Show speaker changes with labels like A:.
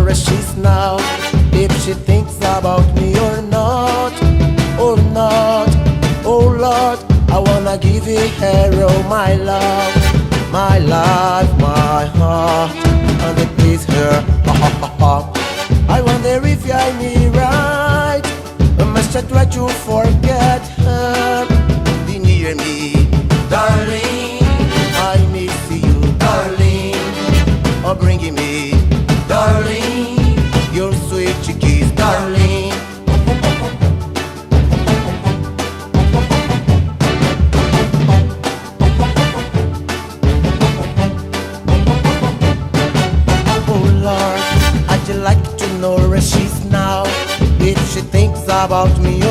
A: where she's now, if she thinks about me or not, or not. Oh Lord, I wanna give her all my love, my life, my heart, and it please her. I wonder if I me right, I must I try to forget her. Be near me, darling, I miss you, darling. Oh, bringing me, darling, your sweet kiss, darling. Oh Lord, I'd like to know where she's now, if she thinks about me